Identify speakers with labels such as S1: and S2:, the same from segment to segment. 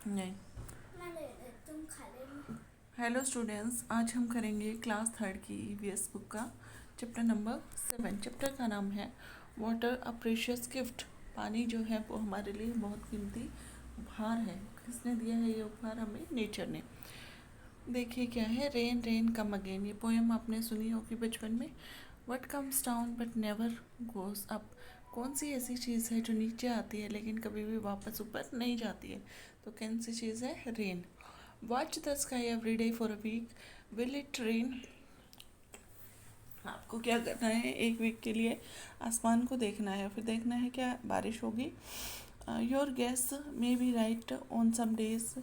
S1: नहीं।
S2: मैं ले ले तुम खा लेना।
S1: हेलो स्टूडेंट्स, आज हम करेंगे क्लास थर्ड की ईवीएस बुक का चैप्टर नंबर 7। चैप्टर का नाम है वाटर अ प्रेशियस गिफ्ट। पानी जो है वो हमारे लिए बहुत कीमती उपहार है। किसने दिया है ये उपहार? हमें नेचर ने। देखिए क्या है, रेन रेन कम अगेन। ये पोएम आपने सुनी होगी बचपन में। What comes down but never goes up. कौन सी ऐसी चीज़ है जो नीचे आती है लेकिन कभी भी वापस ऊपर नहीं जाती है? तो कौन सी चीज़ है? Rain. Watch the sky every day for a week, will it rain? आपको क्या करना है, एक वीक के लिए आसमान को देखना है, फिर देखना है क्या बारिश होगी। Your guess may be right on some days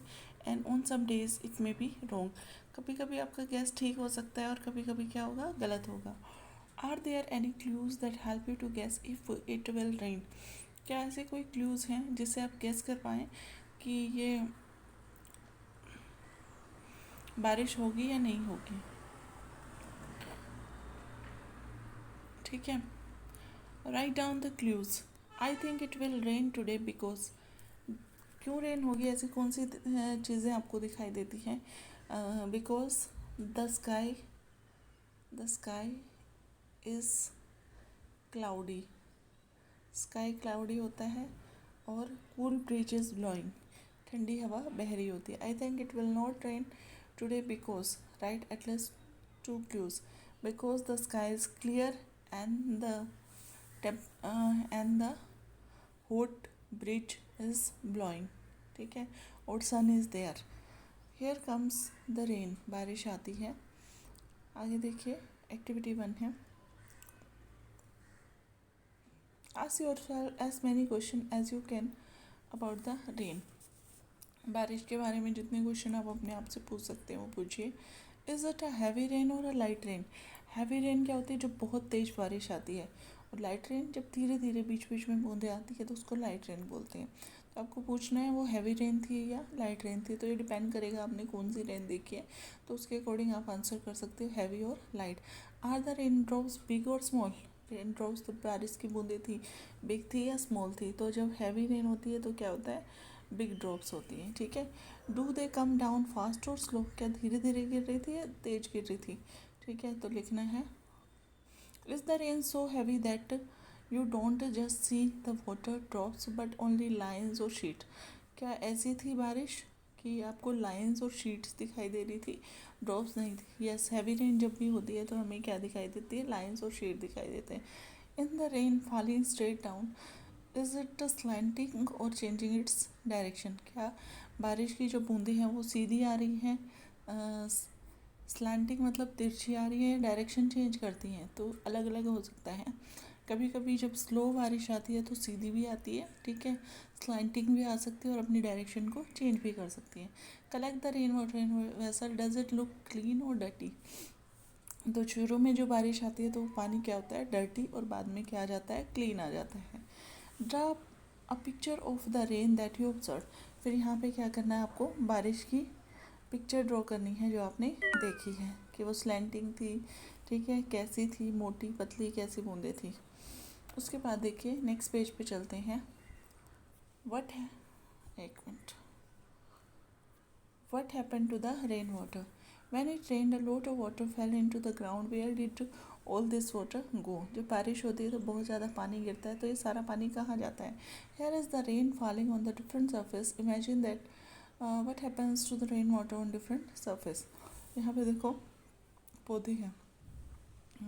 S1: and on some days it may be wrong. कभी कभी आपका गैस ठीक हो सकता है और कभी कभी क्या होगा, गलत होगा। Are there any clues that help you to guess if it will rain? क्या ऐसे कोई क्लूज हैं जिससे आप गेस कर पाएँ कि ये बारिश होगी या नहीं होगी? ठीक है, write down the clues. I think it will rain today because. क्यों रेन होगी? ऐसी कौन सी चीज़ें आपको दिखाई देती हैं? Because the sky is cloudy. Sky cloudy होता है और कूल ब्रीज इज ब्लोइंग। ठंडी हवा बह रही होती है। I think it will not rain today because. Write at least two clues. Because the sky is clear and the hot breeze is blowing. ठीक है, और sun is there. Here comes the rain. बारिश आती है। आगे देखिए, एक्टिविटी 1 है। Ask yourself as many question as you can about the rain. बारिश के बारे में जितने क्वेश्चन आप अपने आप से पूछ सकते हैं वो पूछिए। Is it a heavy rain और अ लाइट रेन? हैवी रेन क्या होती है? जब बहुत तेज़ बारिश आती है। और लाइट रेन जब धीरे धीरे बीच बीच में बूंदें आती है तो उसको लाइट रेन बोलते हैं। तो आपको पूछना है वो हैवी रेन थी या लाइट रेन थी। तो ये डिपेंड करेगा आपने कौन सी रेन देखी है, तो उसके अकॉर्डिंग आप आंसर कर सकते हो हैवी और light. Are the rain drops big or small? Rain drops तो बारिश की बूंदें थी, बिग थी या स्मॉल थी? तो जब हैवी रेन होती है तो क्या होता है, बिग ड्रॉप्स होती हैं। ठीक है। Do they come down fast और स्लो? क्या धीरे धीरे गिर रही थी या तेज गिर रही थी? ठीक है, तो लिखना है is the rain so heavy that you don't just see the water drops but only lines और शीट? क्या ऐसी थी बारिश कि आपको लाइन्स और शीट्स दिखाई दे रही थी, ड्रॉप्स नहीं थी? यस, हैवी रेन जब भी होती है तो हमें क्या दिखाई देती है, लाइन्स और शीट दिखाई देते हैं। In the rain falling straight down, is it slanting और चेंजिंग इट्स डायरेक्शन? क्या बारिश की जो बूंदें हैं वो सीधी आ रही हैं, स्लैंटिंग मतलब तिरछी आ रही है, डायरेक्शन चेंज करती हैं? तो अलग अलग हो सकता है। कभी कभी जब स्लो बारिश आती है तो सीधी भी आती है, ठीक है, स्लैंटिंग भी आ सकती है और अपनी डायरेक्शन को चेंज भी कर सकती है। Collect the rain water in vessel, does it look clean और डर्टी? तो शुरू में जो बारिश आती है तो पानी क्या होता है, डर्टी, और बाद में क्या आ जाता है, क्लीन आ जाता है। Draw a picture of the rain that you observe. फिर यहाँ पे क्या करना है, आपको बारिश की पिक्चर ड्रॉ करनी है जो आपने देखी है कि वो स्लैंटिंग थी, ठीक है, कैसी थी, मोटी पतली, कैसी बूंदें थी। उसके बाद देखिए नेक्स्ट पेज पे चलते हैं। व्हाट है, एक मिनट। What happen to the rain water? When it rained a lot of water fell into the ground, where did all this water go? जब बारिश होती है तो बहुत ज़्यादा पानी गिरता है, तो ये सारा पानी कहाँ जाता है? Here is the rain falling on the different surface, imagine that what happens to the rain water on different surface. यहाँ पे देखो पौधे हैं,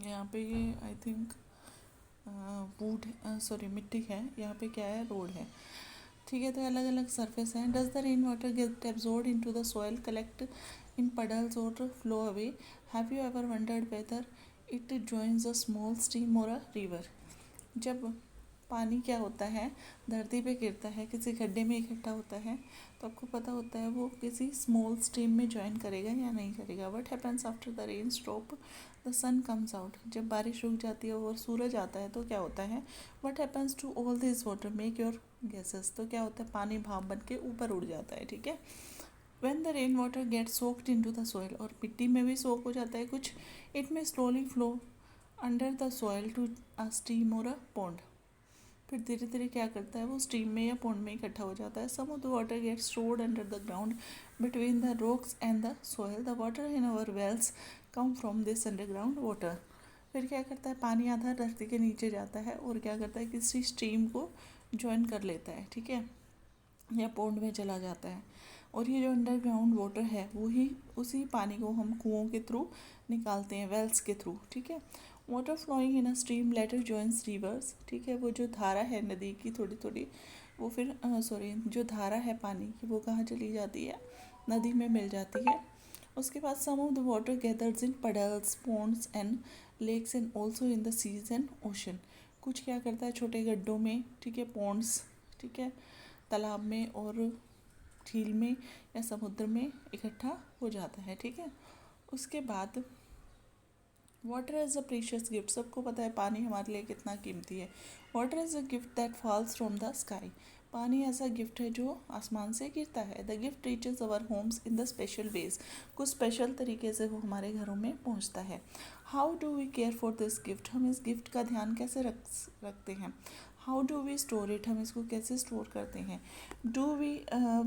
S1: यहाँ पे ये आई थिंक वुड, सॉरी मिट्टी है, यहाँ पे क्या है, रोड है। ठीक है, तो अलग अलग सरफेस हैं। Does the rain water get absorb into the soil, collect in puddles or flow away? Have you ever wondered whether it joins a small stream or a river? जब पानी क्या होता है, धरती पे गिरता है, किसी गड्ढे में इकट्ठा होता है, तो आपको पता होता है वो किसी स्मॉल स्ट्रीम में ज्वाइन करेगा या नहीं करेगा। What happens after the rain stop, the sun comes out? जब बारिश रुक जाती है और सूरज आता है तो क्या होता है? What happens to all this water, make your guesses? तो क्या होता है, पानी भाप बन के ऊपर उड़ जाता है, ठीक है। When the rain water get soaked into the soil, और मिट्टी में भी सोक हो जाता है कुछ, it may slowly flow under the soil to a stream or a pond. फिर धीरे धीरे क्या करता है वो स्ट्रीम में या पॉन्ड में इकट्ठा हो जाता है. Some of the water gets stored under the ground between the rocks and the soil. The water in our wells come from this underground water. फिर क्या करता है, पानी आधा धरती के नीचे जाता है और क्या करता है, किसी स्ट्रीम को ज्वाइन कर लेता है, ठीक है, या पॉन्ड में चला जाता है. और ये जो अंडरग्राउंड वाटर है वही उसी पानी को हम कुओं के थ्रू निकालते हैं, वेल्स के थ्रू, ठीक है. Water flowing in a stream later joins rivers, ठीक है. वो जो धारा है नदी की थोड़ी थोड़ी, वो फिर जो धारा है पानी की वो कहाँ चली जाती है, नदी में मिल जाती है. उसके बाद some of the water gathers in puddles, ponds and lakes and also in the seas and ocean. कुछ क्या करता है छोटे गड्ढों में, ठीक है, पॉन्ड्स, ठीक है, तालाब में और झील में या समुद्र में इकट्ठा हो जाता है, ठीक है. उसके बाद water is a precious gift. सबको पता है पानी हमारे लिए कितना कीमती है. Water is a gift that falls from the sky. पानी ऐसा गिफ्ट है जो आसमान से गिरता है. The gift reaches our homes in the special ways. कुछ स्पेशल तरीके से वो हमारे घरों में पहुंचता है. How do we care for this gift. हम इस गिफ्ट का ध्यान कैसे रखते हैं. How do we store it. हम इसको कैसे स्टोर करते हैं.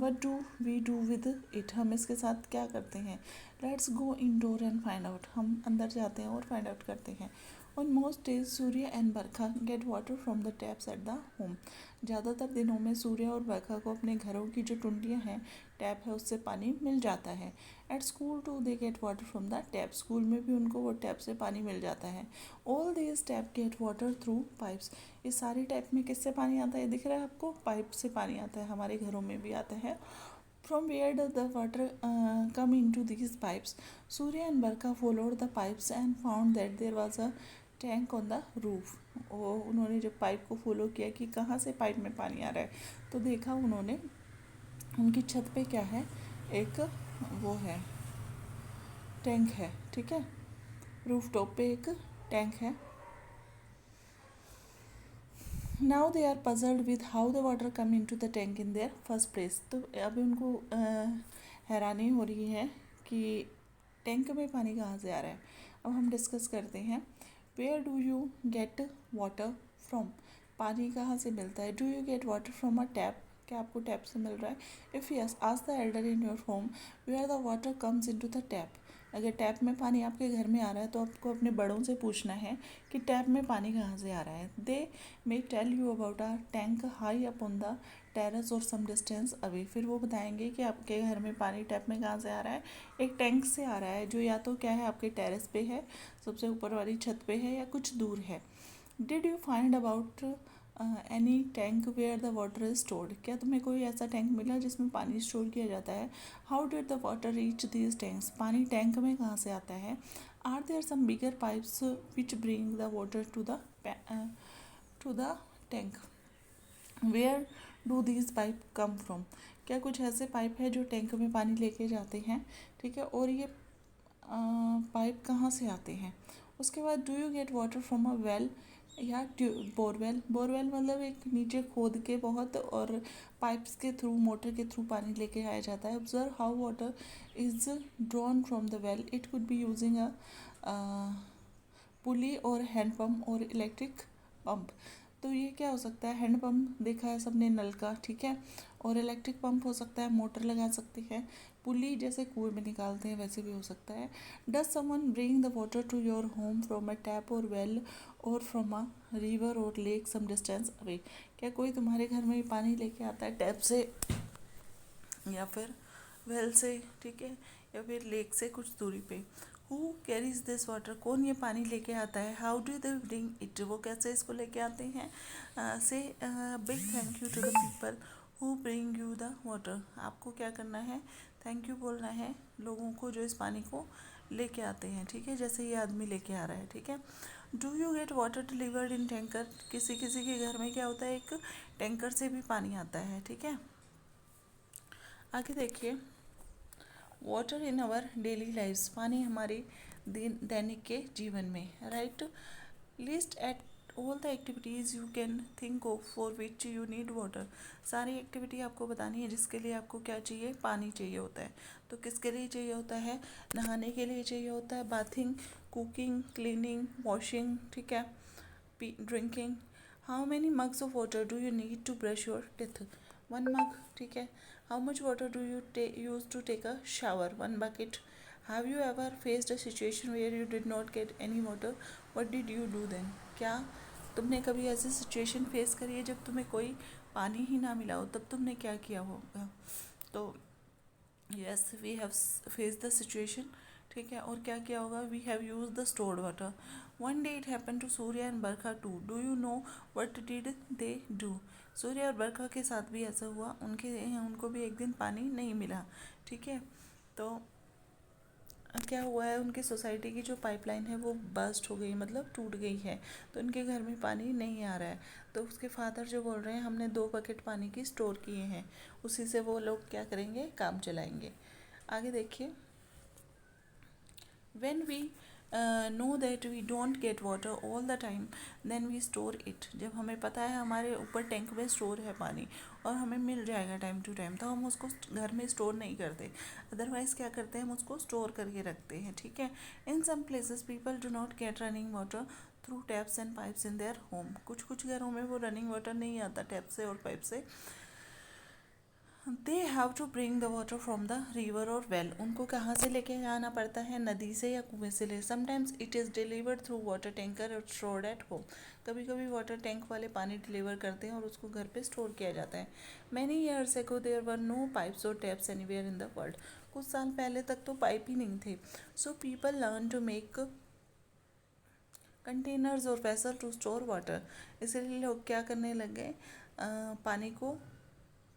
S1: What do we do with it. हम इसके साथ क्या करते हैं. Let's go indoor and find out. हम अंदर जाते हैं और फाइंड आउट करते हैं. On most days Surya and Barkha get water from the taps at the home. ज़्यादातर दिनों में सूर्य और बरखा को अपने घरों की जो टुंडियाँ हैं, टैप है, उससे पानी मिल जाता है. At school too they get water from the tap. School में भी उनको वो टैप से पानी मिल जाता है. All this tap get water through pipes. ये सारी टैप में किससे पानी आता है, दिख रहा है आपको, पाइप से पानी आता है. हमारे घरों में भी आता है. From where does the water come into these pipes? Surya and Barkha followed the pipes and found that there was a tank on the roof. वो उन्होंने जब पाइप को फॉलो किया कि कहाँ से पाइप में पानी आ रहा है, तो देखा उन्होंने उनकी छत पे क्या है, एक वो है, टैंक है, ठीक है. रूफ टॉप पे एक टैंक है. Now they are puzzled with how the water come into the tank in their first place. तो अभी उनको हैरानी हो रही है कि टैंक में पानी कहाँ से आ रहा है. अब हम डिस्कस करते हैं. Where do you get water from. पानी कहाँ से मिलता है. Do you get water from a tap. क्या आपको टैप से मिल रहा है. If yes, ask the elder in your home where the water comes into the tap. अगर टैप में पानी आपके घर में आ रहा है तो आपको अपने बड़ों से पूछना है कि टैप में पानी कहाँ से आ रहा है. They may tell you about a tank high up on the terrace और सम डिस्टेंस अवे. फिर वो बताएंगे कि आपके घर में पानी टैप में कहाँ से आ रहा है. एक टैंक से आ रहा है जो या तो क्या है, आपके टेरेस पे है, सबसे ऊपर वाली छत पे है, या कुछ दूर है. Did you find about any tank where the water is stored. क्या तुम्हें कोई ऐसा टैंक मिला जिसमें पानी स्टोर किया जाता है. How did the water reach these tanks. पानी टैंक में कहाँ से आता है. Are there some bigger pipes which bring the water to the tank. Where do these pipe come from. क्या कुछ ऐसे पाइप है जो टैंक में पानी लेके जाते हैं, ठीक है, और ये पाइप कहाँ से आते हैं. उसके बाद do you get water from a well या बोरवेल. बोरवेल मतलब एक नीचे खोद के बहुत और पाइप्स के थ्रू, मोटर के थ्रू पानी लेके आया जाता है. Observe how water is drawn from the well. It could be using a pulley और हैंड पम्प और इलेक्ट्रिक पंप. तो ये क्या हो सकता है, हैंड पम्प देखा है सबने, नल का, ठीक है, और इलेक्ट्रिक पंप हो सकता है, मोटर लगा सकती है. पुली जैसे कुएं में निकालते हैं वैसे भी हो सकता है. Does someone bring the water to your home from a tap or well or from a river or lake some distance away. क्या कोई तुम्हारे घर में पानी लेके आता है टैप से या फिर वेल से, ठीक है, या फिर लेक से कुछ दूरी पे. Who carries this water. कौन ये पानी लेके आता है. How do they bring it. वो कैसे इसको लेके आते हैं. Say big thank you to the people who bring you the water. आपको क्या करना है, थैंक यू बोलना है लोगों को जो इस पानी को लेके आते हैं, ठीक है, जैसे ये आदमी लेके आ रहा है, ठीक है. Do you get water delivered in tanker. किसी किसी के घर में क्या होता है, एक टैंकर से भी पानी आता है, ठीक है. आगे देखिए. Water in our daily lives. पानी हमारे दैनिक के जीवन में, right. List at all the activities you can think of for which you need water. सारी एक्टिविटी आपको बतानी है जिसके लिए आपको क्या चाहिए, पानी चाहिए होता है. तो किसके लिए चाहिए होता है, नहाने के लिए चाहिए होता है, बाथिंग, कुकिंग, क्लीनिंग, वॉशिंग, ठीक है, drinking. How many mugs of water do you need to brush your teeth? 1 mug, ठीक है. How much water do you use to take a shower? 1 bucket. Have you ever faced a situation where you did not get any water? What did you do then? क्या तुमने कभी ऐसी situation face करी है जब तुम्हें कोई पानी ही ना मिला हो, तब तुमने क्या किया होगा? तो yes, we have face the situation, ठीक है. और क्या किया होगा? We have use the stored water. One day it happen to Surya and Barkha too. Do you know what did they do? Surya और बरखा के साथ भी ऐसा हुआ, उनको भी एक दिन पानी नहीं मिला, ठीक है. तो क्या हुआ है, उनकी सोसाइटी की जो पाइपलाइन है वो बस्ट हो गई, मतलब टूट गई है, तो उनके घर में पानी नहीं आ रहा है. तो उसके फादर जो बोल रहे हैं हमने 2 बकेट पानी की स्टोर किए हैं, उसी से वो लोग क्या करेंगे, काम चलाएंगे. आगे देखिए. When we know that we don't get water all the time, then we store it. जब हमें पता है हमारे ऊपर टैंक में स्टोर है पानी और हमें मिल जाएगा टाइम टू टाइम, तो हम उसको घर में स्टोर नहीं करते. अदरवाइज़ क्या करते हैं, हम उसको स्टोर करके रखते हैं, ठीक है. In some places people do not get running water through taps and pipes in their home. कुछ घरों में वो रनिंग वाटर नहीं आता टैप से और पाइप से. They have to bring the water from the river or well. उनको कहाँ से लेके आना पड़ता है, नदी से या कुएं से ले. Sometimes it is delivered through water tanker और स्टोर्ड एट होम. कभी कभी वाटर टैंक वाले पानी डिलीवर करते हैं और उसको घर पे स्टोर किया जाता है. Many years ago there were no pipes और taps anywhere in the world. कुछ साल पहले तक तो पाइप ही नहीं थे. So people learn to make containers और वेसल टू स्टोर वाटर. इसलिए लोग क्या करने लग गए, पानी को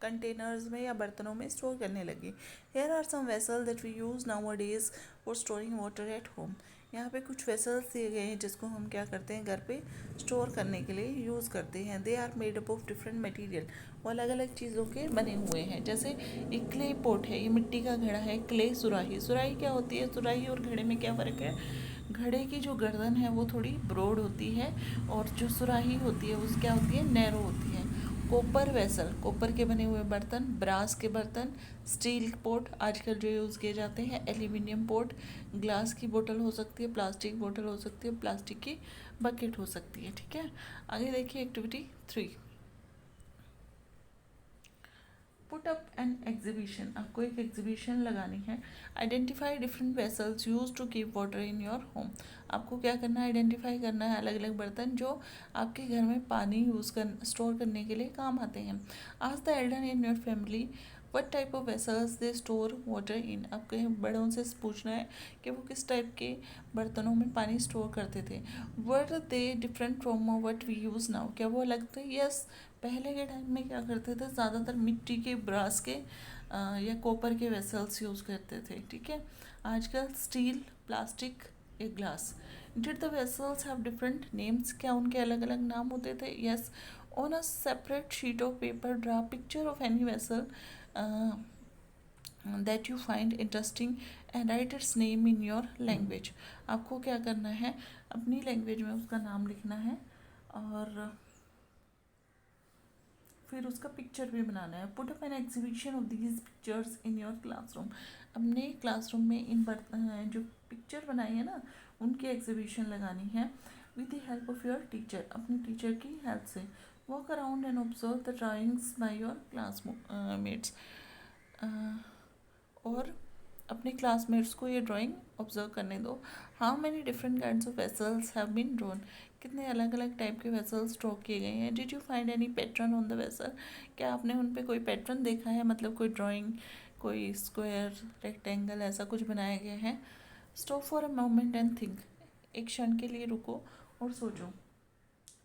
S1: कंटेनर्स में या बर्तनों में स्टोर करने लगे. Here are some vessel that we use nowadays for storing water at home. यहाँ पे कुछ वेसल्स दिए गए हैं जिसको हम क्या करते हैं, घर पे स्टोर करने के लिए यूज़ करते हैं. They are made up of different material. वो अलग अलग चीज़ों के बने हुए हैं. जैसे एक क्ले पोट है, ये मिट्टी का घड़ा है. क्ले सुराही. सुराही क्या होती है, सुराही और घड़े में क्या फ़र्क है? घड़े की जो गर्दन है वो थोड़ी ब्रॉड होती है और जो सुराही होती है उस क्या होती है, नैरो होती है. कॉपर वेसल, कॉपर के बने हुए बर्तन. ब्रास के बर्तन. स्टील पोट आजकल जो यूज़ किए जाते हैं. Aluminium pot. ग्लास की बोतल हो सकती है, प्लास्टिक बोतल हो सकती है, प्लास्टिक की बकेट हो सकती है, ठीक है. आगे देखिए activity 3. Put up an exhibition. आपको एक एग्जीबिशन लगानी है. Identify different vessels use to keep water in your home. आपको क्या करना है, आइडेंटिफाई करना है अलग अलग बर्तन जो आपके घर में पानी स्टोर करने के लिए काम आते हैं. Ask the elder in your family what type of vessels they store water in. आपको बड़ों से पूछना है कि वो किस टाइप के बर्तनों में पानी स्टोर करते थे. Were they different from what we use now. क्या वो अलग थे? यस. पहले के टाइम में क्या करते थे, ज़्यादातर मिट्टी के, ब्रास के या कॉपर के वेसल्स यूज़ करते थे, ठीक है. आजकल स्टील, प्लास्टिक या glass. Did the vessels have different names. क्या उनके अलग अलग नाम होते थे? Yes. On a separate sheet of paper draw picture of any vessel that you find interesting and right it's name in your language. आपको क्या करना है, अपनी लैंग्वेज में उसका नाम लिखना है और फिर उसका पिक्चर भी बनाना है. Put up an exhibition of these pictures in your classroom. अपने क्लासरूम में इन जो पिक्चर बनाई है ना, उनकी एग्जीबिशन लगानी है. With the help of your teacher. अपनी टीचर की हेल्प से. Walk around and observe the drawings by your classmates. और अपने क्लासमेट्स को ये ड्राइंग ऑब्जर्व करने दो. How many different kinds of vessels have been drawn. कितने अलग अलग टाइप के वेसल्स ड्रॉ किए गए हैं. Did you find any pattern on the vessel. क्या आपने उन पे कोई पैटर्न देखा है, मतलब कोई ड्राइंग, कोई स्क्वायर, रेक्टेंगल, ऐसा कुछ बनाया गया है. Stop for a moment and think. एक क्षण के लिए रुको और सोचो.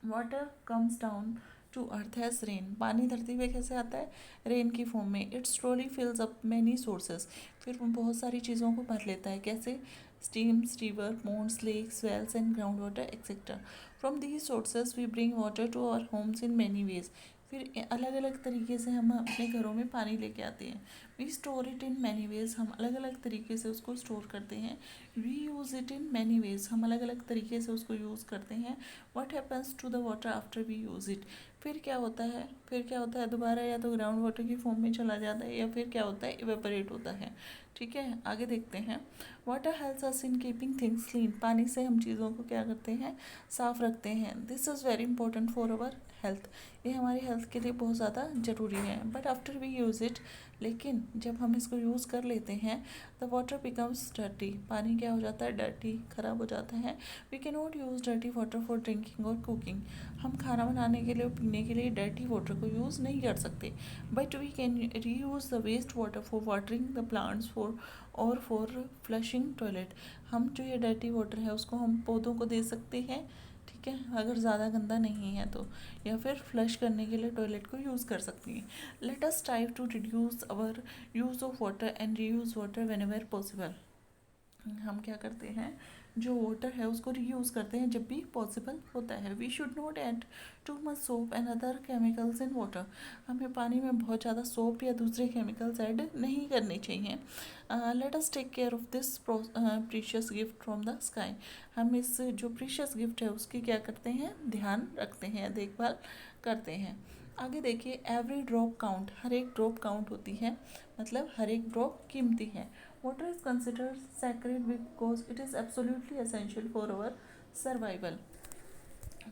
S1: Water comes down to earth has rain. पानी धरती पे कैसे आता है, रेन की फॉर्म में. It slowly फिल्स up many sources. फिर वो बहुत सारी चीज़ों को भर लेता है. कैसे? Streams, river, ponds, lakes, wells and ground water etcetera. From these sources we bring water to our homes in many ways. फिर अलग अलग तरीके से हम अपने घरों में पानी लेके आते हैं. We store it in many ways. हम अलग अलग तरीके से उसको स्टोर करते हैं. We use it in many ways. हम अलग अलग तरीके से उसको यूज़ करते हैं. What happens to the water after we use it. फिर क्या होता है, दोबारा या तो ग्राउंड वाटर की फॉर्म में चला जाता है या फिर क्या होता है, इवेपोरेट होता है. ठीक है, आगे देखते हैं। Water helps us in keeping things clean. पानी से हम चीज़ों को क्या करते हैं, साफ रखते हैं। This is very important for our health. ये हमारी हेल्थ के लिए बहुत ज़्यादा ज़रूरी है। But after we use it, लेकिन जब हम इसको यूज़ कर लेते हैं, द वाटर बिकम्स डर्टी। पानी क्या हो जाता है, डर्टी, ख़राब हो जाता है। We can not use dirty water for drinking or cooking. हम खाना बनाने के लिए और पीने के लिए डर्टी वाटर को यूज़ नहीं कर सकते। But we can reuse the waste water for watering the plants for flushing toilet. हम जो ये डर्टी वाटर है उसको हम पौधों को दे सकते हैं, ठीक है, अगर ज़्यादा गंदा नहीं है तो, या फिर फ्लश करने के लिए टॉयलेट को यूज़ कर सकती हैं। Let us try to reduce our use of water and reuse water whenever possible. हम क्या करते हैं, जो वाटर है उसको रीयूज़ करते हैं जब भी पॉसिबल होता है। We should not add too much soap and other chemicals in water. हमें पानी में बहुत ज़्यादा सोप या दूसरे केमिकल्स ऐड नहीं करने चाहिए। Let us take care of this precious gift from the sky. हम इस जो प्रीशियस गिफ्ट है उसकी क्या करते हैं, ध्यान रखते हैं, देखभाल करते हैं। आगे देखिए, एवरी ड्रॉप काउंट। हर एक ड्रॉप काउंट होती है, मतलब हर एक ड्रॉप कीमती है। Water is considered sacred because it is absolutely essential for our survival।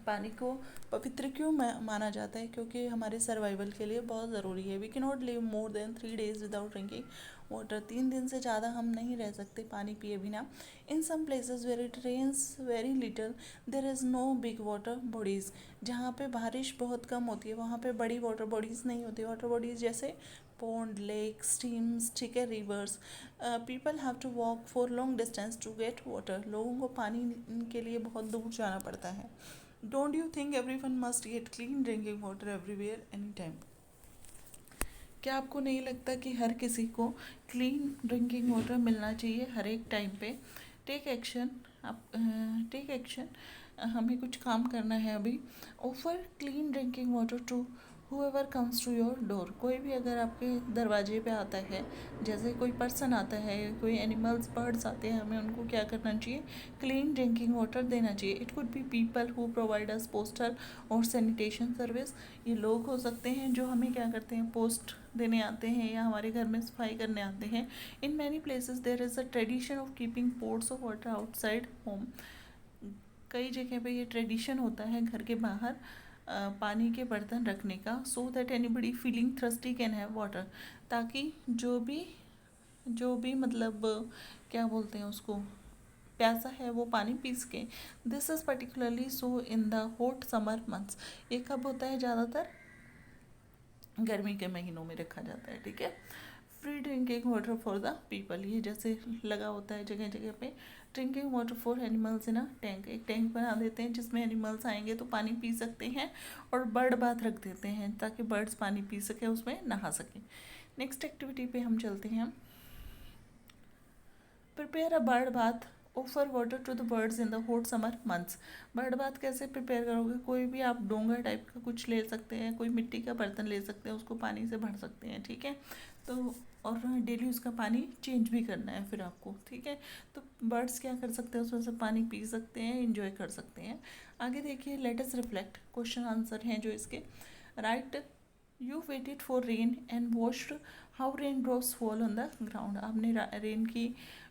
S1: पानी को पवित्र क्यों माना जाता है, क्योंकि हमारे सर्वाइवल के लिए बहुत ज़रूरी है। We can not live more than 3 days without drinking water. 3 दिन से ज़्यादा हम नहीं रह सकते पानी पिए बिना। In some places where it rains very little there is no big water bodies. जहाँ पे बारिश बहुत कम होती है वहाँ पे बड़ी वाटर बॉडीज़ नहीं होती। वाटर बॉडीज़ जैसे पॉन्ड, लेक, स्ट्रीम्स, ठीक है, rivers. People have to walk for long distance to get water. लोगों को पानी के लिए बहुत दूर जाना पड़ता है। Don't you think every one must get clean drinking water everywhere any time. क्या आपको नहीं लगता कि हर किसी को क्लीन ड्रिंकिंग वाटर मिलना चाहिए हर एक टाइम पे। Take action. आप टेक एक्शन। हमें कुछ काम करना है अभी। Offer clean drinking water to whoever comes to your door। कोई भी अगर आपके दरवाजे पे आता है, जैसे कोई पर्सन आता है, कोई एनिमल्स, बर्ड्स आते हैं, हमें उनको क्या करना चाहिए, क्लीन ड्रिंकिंग वाटर देना चाहिए। It could be people who provide us postal और सैनिटेशन सर्विस। ये लोग हो सकते हैं जो हमें क्या करते हैं, पोस्ट देने आते हैं या हमारे घर में सफाई करने आते हैं। In many places there is a tradition of keeping pots of water outside home. कई जगह पे ये ट्रेडिशन होता है घर के बाहर पानी के बर्तन रखने का, so that anybody feeling thirsty can have water. ताकि जो भी मतलब क्या बोलते हैं उसको, प्यासा है, वो पानी पी सके। This is particularly so in the hot summer months. ये कब होता है, ज़्यादातर गर्मी के महीनों में रखा जाता है, ठीक है। Free drinking water for the people. ये जैसे लगा होता है जगह जगह पे। Drinking water for animals in a tank. एक टैंक बना देते हैं जिसमें एनिमल्स आएंगे तो पानी पी सकते हैं, और बर्ड बाथ रख देते हैं ताकि बर्ड्स पानी पी सके, उसमें नहा सकें। नेक्स्ट एक्टिविटी पे हम चलते हैं। Prepare a bird bath, offer water to the birds in the hot summer months. Bird bath कैसे प्रिपेयर करोगे, कोई भी आप डोंगा टाइप का कुछ ले सकते हैं, कोई मिट्टी का बर्तन ले सकते हैं, उसको पानी से भर सकते हैं, ठीक है। तो और डेली उसका पानी चेंज भी करना है फिर आपको, ठीक है। तो बर्ड्स क्या कर सकते हैं, उसमें से पानी पी सकते हैं, इंजॉय कर सकते हैं। आगे देखिए, let us reflect. Question answer हैं जो इसके। Right, you waited for rain and watched how rain drops fall on the ground. आपने रेन की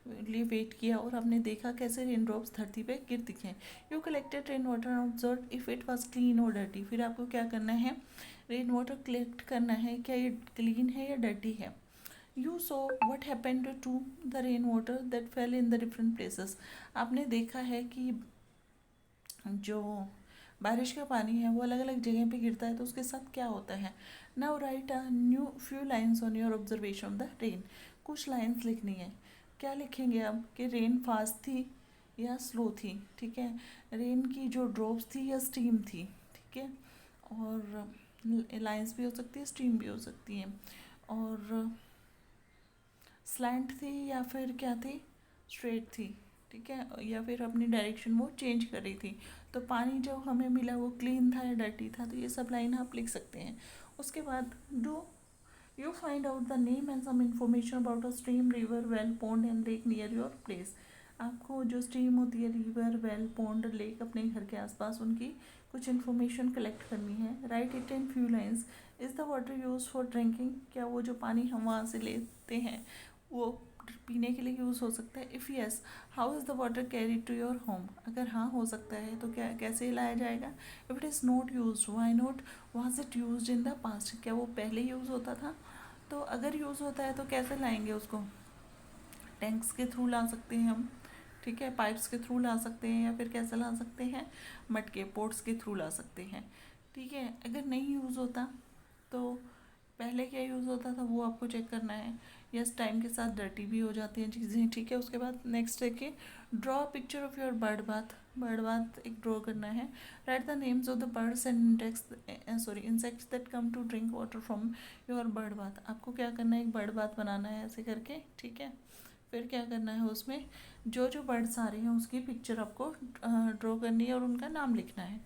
S1: लिए वेट किया और आपने देखा कैसे रेन ड्रॉप्स धरती पे गिरती हैं। You collected rain water and observe if it was clean और डर्टी। फिर आपको क्या करना है, रेन वाटर कलेक्ट करना है, क्या ये क्लीन है या डर्टी है। You so what happened to the rain water that fell in the different places. आपने देखा है कि जो बारिश का पानी है वो अलग अलग जगह पे गिरता है, तो उसके साथ क्या होता है। Now right a new few lines on your observation of the rain. कुछ लाइन्स लिखनी है। क्या लिखेंगे आप, कि रेन फास्ट थी या स्लो थी, ठीक है। रेन की जो ड्रॉप्स थी या स्टीम थी, ठीक है। और लाइन्स भी हो सकती है, स्टीम भी हो सकती है। और स्लैंट थी या फिर क्या थी, स्ट्रेट थी, ठीक है, या फिर अपनी डायरेक्शन वो चेंज कर रही थी। तो पानी जो हमें मिला वो क्लीन था या डर्टी था, तो ये सब लाइन आप लिख सकते हैं। उसके बाद do you find out the name and some information about a stream, river, well, pond and lake near your place. आपको जो स्ट्रीम होती है, रिवर, वेल, पॉन्ड, लेक, अपने घर के आसपास उनकी कुछ इन्फॉर्मेशन कलेक्ट करनी है। Right it in few lines. Is the water use for drinking. क्या वो जो पानी हम वहाँ से लेते हैं वो पीने के लिए यूज़ हो सकता है? If yes, how is the water carried to your home? अगर हाँ हो सकता है तो क्या कैसे लाया जाएगा? If it is not use, why not? Was it use in the past? क्या वो पहले यूज़ होता था? तो अगर यूज़ होता है तो कैसे लाएंगे उसको? टैंक्स के थ्रू ला सकते हैं हम, ठीक है, पाइप्स के थ्रू ला सकते हैं, या फिर कैसे ला सकते हैं? मटके पोट्स के थ्रू ला सकते हैं, ठीक है। अगर नहीं यूज़ होता तो पहले क्या यूज़ होता था वो आपको चेक करना है। यस, टाइम के साथ डर्टी भी हो जाती हैं चीज़ें, ठीक है। उसके बाद नेक्स्ट है कि draw picture of your bird bath. Bird bath एक ड्रॉ करना है। Write the names of the birds and insects that come to drink water from your bird bath. आपको क्या करना है, एक बर्ड बाथ बनाना है ऐसे करके, ठीक है। फिर क्या करना है, उसमें जो जो बर्ड्स आ रहे हैं उसकी पिक्चर आपको ड्रॉ करनी है और उनका नाम लिखना है।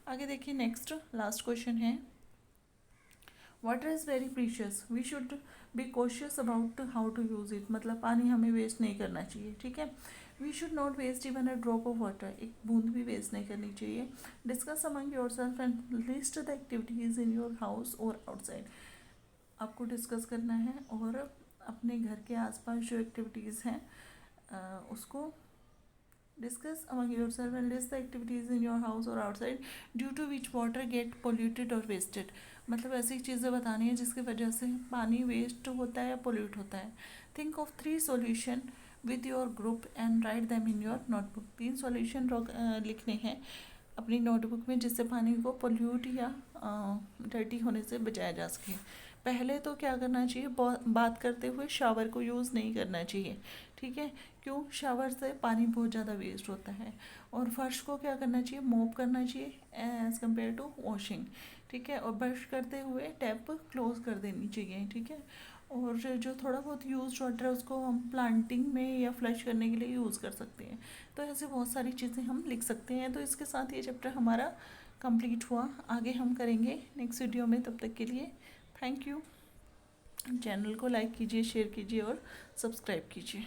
S1: आगे देखिए, नेक्स्ट लास्ट क्वेश्चन है, water is very precious, we should be cautious about how to use it. मतलब पानी हमें वेस्ट नहीं करना चाहिए, ठीक है। We should not waste even a drop of water, एक बूंद भी वेस्ट नहीं करनी चाहिए। Discuss among yourself and list the activities in your house और आउटसाइड। आपको डिस्कस करना है और अपने घर के आसपास जो एक्टिविटीज़ हैं उसको discuss among yourself and list the activities in your house और outside due to which water get polluted और वेस्टेड। मतलब ऐसी चीज़ें बतानी है जिसकी वजह से पानी वेस्ट होता है या पोल्यूट होता है। Think of 3 solution with your group and right them in your notebook. 3 solution लिखने हैं अपनी नोटबुक में जिससे पानी को पोल्यूट या डर्टी होने से बचाया जा सके। पहले तो क्या करना चाहिए, बात करते हुए शावर को यूज़ नहीं करना चाहिए, ठीक है। क्यों? शावर से पानी बहुत ज़्यादा वेस्ट होता है। और फर्श को क्या करना चाहिए, मॉप करना चाहिए एज़ कम्पेयर टू वॉशिंग, ठीक है। और ब्रश करते हुए टैप क्लोज कर देनी चाहिए, ठीक है। और जो थोड़ा बहुत यूज वाटर है उसको हम प्लांटिंग में या फ्लश करने के लिए यूज़ कर सकते हैं। तो ऐसे बहुत सारी चीज़ें हम लिख सकते हैं। तो इसके साथ ये चैप्टर हमारा कंप्लीट हुआ। आगे हम करेंगे नेक्स्ट वीडियो में। तब तक के लिए थैंक यू। चैनल को लाइक कीजिए, शेयर कीजिए और सब्सक्राइब कीजिए।